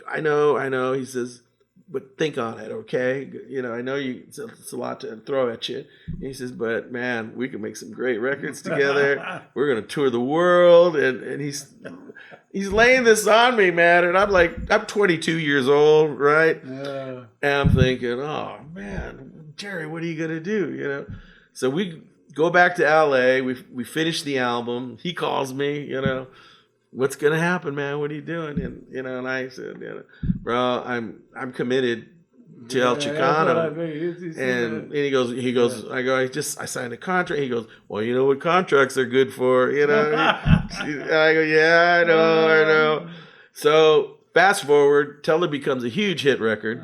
I know. He says, but think on it, okay? You know, I know it's a lot to throw at you. And he says, but man, we can make some great records together. We're gonna tour the world, and he's laying this on me, man. And I'm like, I'm 22 years old, right? Yeah. And I'm thinking, oh man, Jerry, what are you gonna do? You know? So we go back to LA. We finish the album. He calls me, you know. What's gonna happen, man? What are you doing? And you know, and I said, you know, bro, I'm committed to El Chicano. And he goes, I signed a contract. He goes, well, you know what contracts are good for, you know? And I go, yeah, I know. So fast forward, Teller becomes a huge hit record.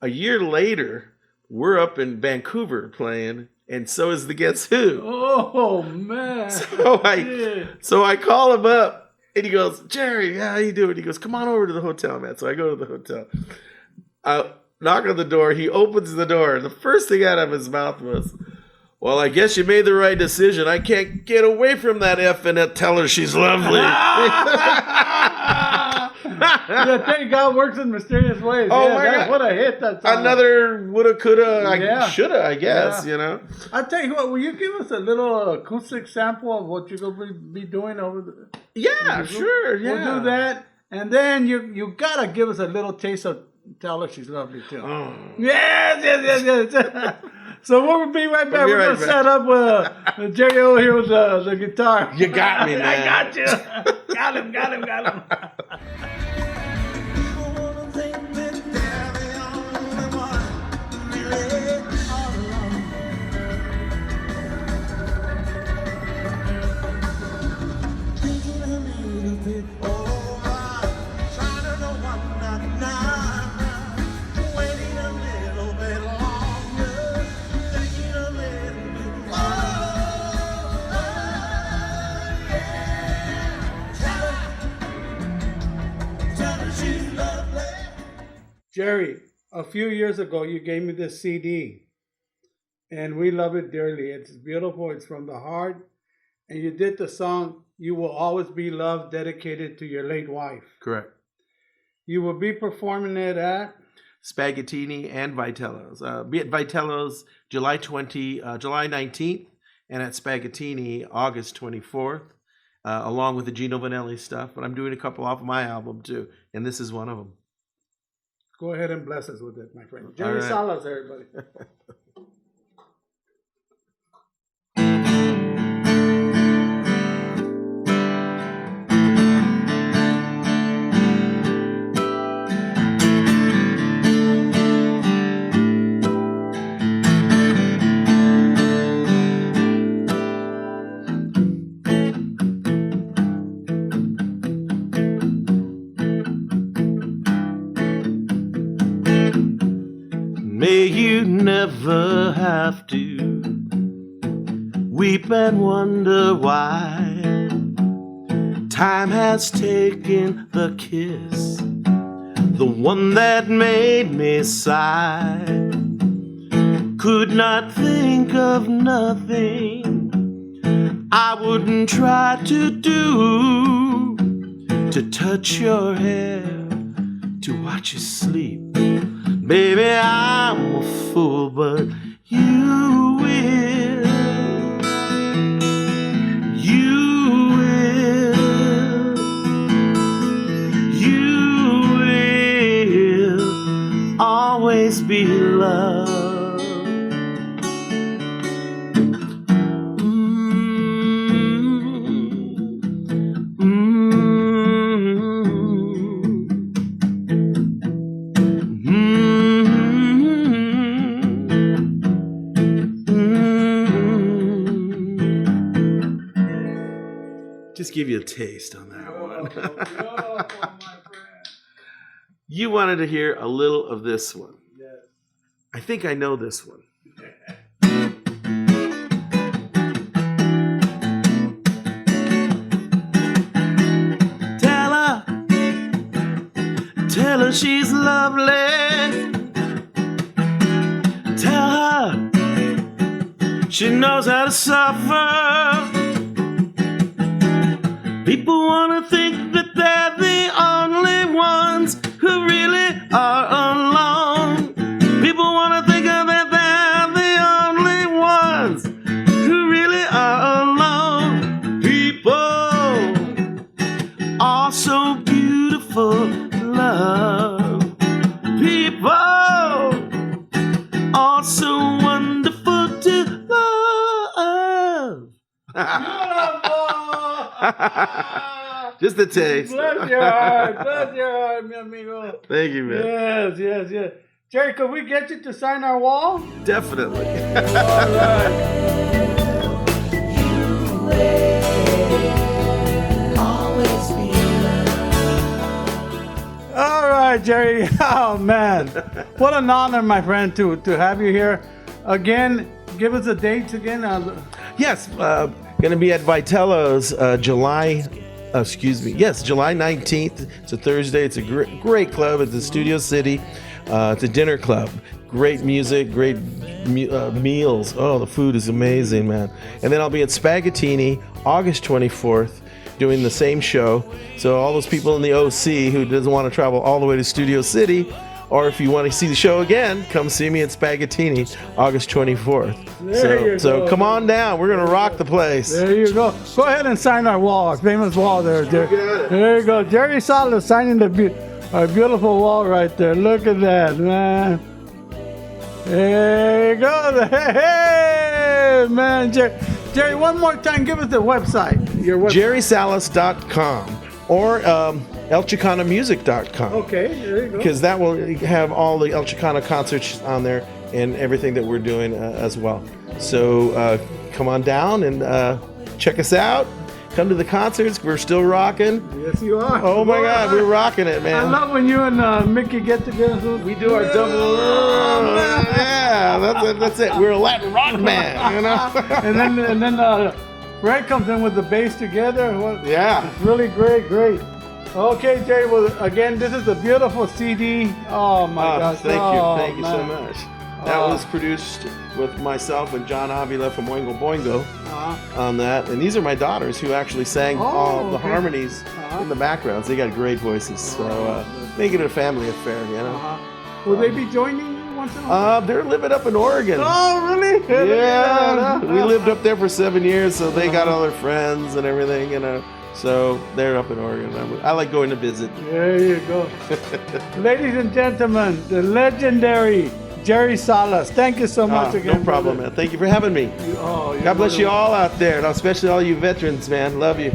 A year later, we're up in Vancouver playing, and so is the Guess Who. Oh man! So I call him up. And he goes, Jerry, how you doing? He goes, come on over to the hotel, man. So I go to the hotel. I knock on the door. He opens the door. The first thing out of his mouth was, well, I guess you made the right decision. I can't get away from that effing Tell her she's lovely. Yeah, thank God works in mysterious ways. Oh, my God. What a hit that song. Another woulda, coulda, shoulda, I guess, you know. I'll tell you what, will you give us a little acoustic sample of what you're going to be doing over the... Yeah, sure, yeah. We'll do that, and then you got to give us a little taste of Tell Her She's Lovely, too. Oh. Yes. So we'll be right back. We're going to set up with Jerry over here with the guitar. You got me, man. I got you. Got him. Jerry, a few years ago, you gave me this CD, and we love it dearly. It's beautiful. It's from the heart. And you did the song, You Will Always Be Loved, dedicated to your late wife. Correct. You will be performing it at? Spaghettini and Vitello's. Be at Vitello's July 19th, and at Spaghettini August 24th, along with the Gino Vannelli stuff. But I'm doing a couple off of my album, too, and this is one of them. Go ahead and bless us with it, my friend. Jerry Salas, everybody. never have to weep and wonder why. Time has taken the kiss, the one that made me sigh. Could not think of nothing I wouldn't try to do, to touch your hair, to watch you sleep. Baby, I'm a fool, but you will. You will. You will always be loved. Just give you a taste on that one. You wanted to hear a little of this one. Yes. I think I know this one. Tell her she's lovely. Tell her she knows how to suffer. People want to think that they're the only ones who really are alone. People want to think that they're the only ones who really are alone. People are so beautiful, love. People are so wonderful to love. Just a taste. Bless your heart, mi amigo. Thank you, man. Yes. Jerry, could we get you to sign our wall? Definitely. All right. All right, Jerry. Oh, man. What an honor, my friend, to have you here. Again, give us the dates again. Yes, going to be at Vitello's July 19th. It's a Thursday. It's a great club. It's a Studio City. It's a dinner club. Great music, great meals. Oh, the food is amazing, man. And then I'll be at Spaghettini August 24th doing the same show. So all those people in the OC who doesn't want to travel all the way to Studio City, or if you want to see the show again, come see me at Spaghettini August 24th. So come on down. We're going to rock the place. There you go. Go ahead and sign our wall, our famous wall there, Jerry. There you go. Jerry Salas signing our beautiful wall right there. Look at that, man. There you go. Hey, man. Jerry, one more time, give us the website. Your website. JerrySalas.com or ElChicanomusic.com. Okay, there you go. Because that will have all the El Chicano concerts on there and everything that we're doing as well. So come on down and check us out. Come to the concerts. We're still rocking. Yes, you are. Oh my God, we're rocking it, man. I love when you and Mickey get together. We do our double. Yeah, that's it. We're a Latin rock band, you know. and then Fred comes in with the bass together. Yeah. It's really great. Okay, Jerry. Well, again, this is a beautiful CD. Oh my gosh. Thank you so much. That was produced with myself and John Avila from Oingo Boingo on that. And these are my daughters who actually sang all the harmonies in the backgrounds. They got great voices. So make it a family affair, you know. Will they be joining you once in a while? They're living up in Oregon. Oh, really? Yeah. We lived up there for 7 years, so they got all their friends and everything, you know. So they're up in Oregon. I like going to visit. There you go. Ladies and gentlemen, the legendary Jerry Salas. Thank you so much again. No problem, man. Thank you for having me. God bless you all out there, and especially all you veterans, man. Love you.